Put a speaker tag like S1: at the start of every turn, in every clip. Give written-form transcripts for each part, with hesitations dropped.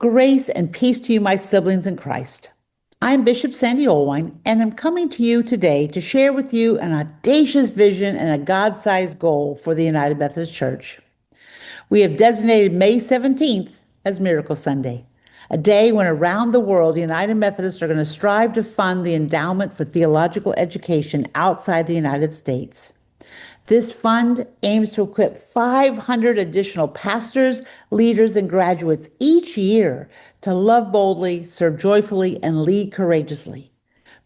S1: Grace and peace to you, my siblings in Christ. I am Bishop Sandy Olewine, and I'm coming to you today to share with you an audacious vision and a God-sized goal for the United Methodist Church. We have designated May 17th as Miracle Sunday, a day when around the world, United Methodists are going to strive to fund the endowment for theological education outside the United States. This fund aims to equip 500 additional pastors, leaders, and graduates each year to love boldly, serve joyfully, and lead courageously,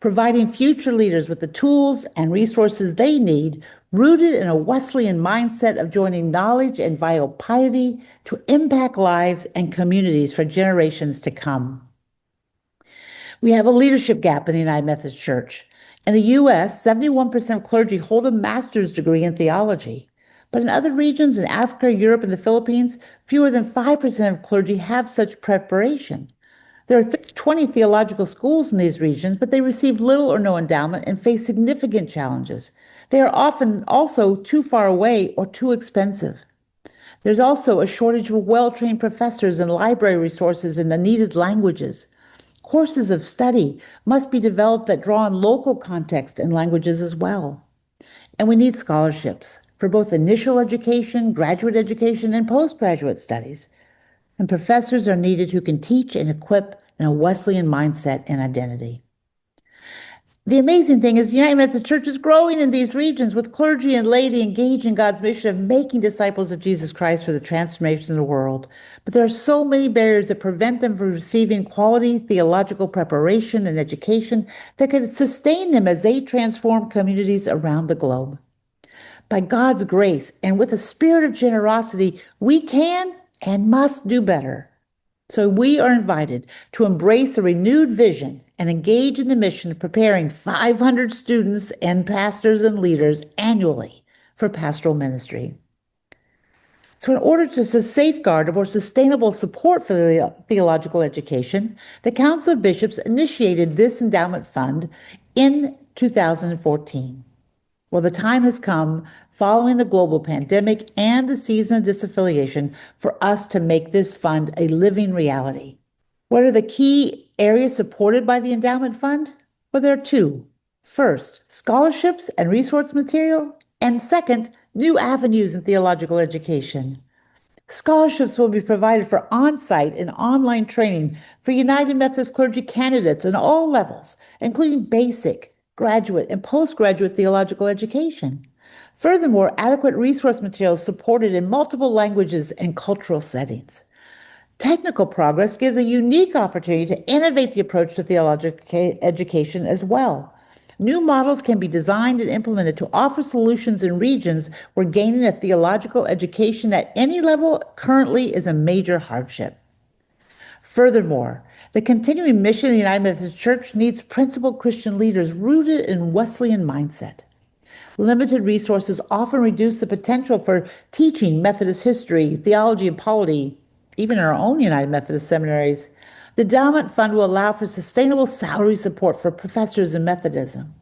S1: providing future leaders with the tools and resources they need, rooted in a Wesleyan mindset of joining knowledge and vital piety to impact lives and communities for generations to come. We have a leadership gap in the United Methodist Church. In the U.S., 71% of clergy hold a master's degree in theology. But in other regions in Africa, Europe, and the Philippines, fewer than 5% of clergy have such preparation. There are 20 theological schools in these regions, but they receive little or no endowment and face significant challenges. They are often also too far away or too expensive. There's also a shortage of well-trained professors and library resources in the needed languages. Courses of study must be developed that draw on local context and languages as well. And we need scholarships for both initial education, graduate education, and postgraduate studies. And professors are needed who can teach and equip in a Wesleyan mindset and identity. The amazing thing is the United Methodist Church is growing in these regions with clergy and laity engaged in God's mission of making disciples of Jesus Christ for the transformation of the world. But there are so many barriers that prevent them from receiving quality theological preparation and education that could sustain them as they transform communities around the globe. By God's grace and with a spirit of generosity, we can and must do better. So we are invited to embrace a renewed vision and engage in the mission of preparing 500 students and pastors and leaders annually for pastoral ministry. So in order to safeguard a more sustainable support for the theological education, the Council of Bishops initiated this endowment fund in 2014. Well, the time has come, following the global pandemic and the season of disaffiliation, for us to make this fund a living reality. What are the key areas supported by the endowment fund? Well, there are two. First, scholarships and resource material, and second, new avenues in theological education. Scholarships will be provided for on-site and online training for United Methodist clergy candidates in all levels, including basic, graduate, and postgraduate theological education. Furthermore, adequate resource materials supported in multiple languages and cultural settings. Technical progress gives a unique opportunity to innovate the approach to theological education as well. New models can be designed and implemented to offer solutions in regions where gaining a theological education at any level currently is a major hardship. Furthermore, the continuing mission of the United Methodist Church needs principled Christian leaders rooted in Wesleyan mindset. Limited resources often reduce the potential for teaching Methodist history, theology, and polity, even in our own United Methodist seminaries. The endowment fund will allow for sustainable salary support for professors in Methodism.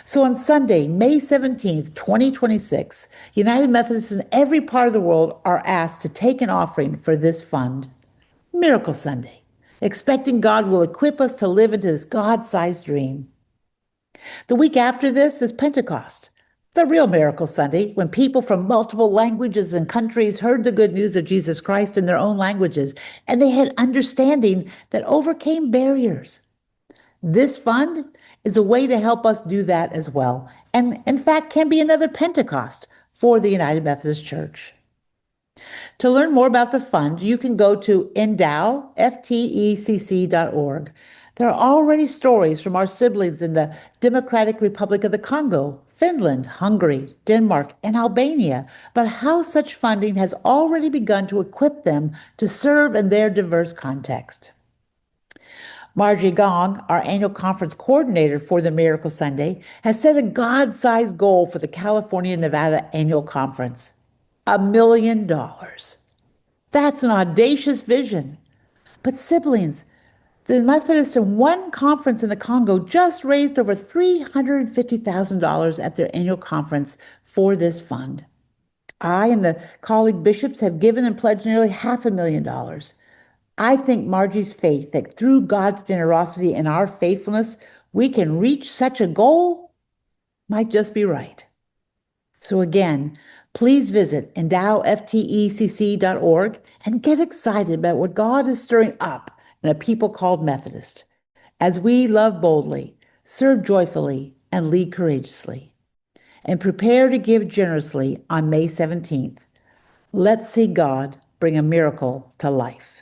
S1: So on Sunday, May 17th, 2026, United Methodists in every part of the world are asked to take an offering for this fund. Miracle Sunday, expecting God will equip us to live into this God-sized dream. The week after this is Pentecost, the real Miracle Sunday, when people from multiple languages and countries heard the good news of Jesus Christ in their own languages, and they had understanding that overcame barriers. This fund is a way to help us do that as well, and in fact can be another Pentecost for the United Methodist Church. To learn more about the fund, you can go to endowftecc.org. There are already stories from our siblings in the Democratic Republic of the Congo, Finland, Hungary, Denmark, and Albania about how such funding has already begun to equip them to serve in their diverse context. Margie Gong, our annual conference coordinator for the Miracle Sunday, has set a God-sized goal for the California-Nevada annual conference. $1 million. That's an audacious vision. But siblings, the Methodists in one conference in the Congo just raised over $350,000 at their annual conference for this fund. I and the colleague bishops have given and pledged nearly $500,000. I think Margie's faith that through God's generosity and our faithfulness, we can reach such a goal might just be right. So again, please visit endowftecc.org and get excited about what God is stirring up in a people called Methodist as we love boldly, serve joyfully, and lead courageously. And prepare to give generously on May 17th. Let's see God bring a miracle to life.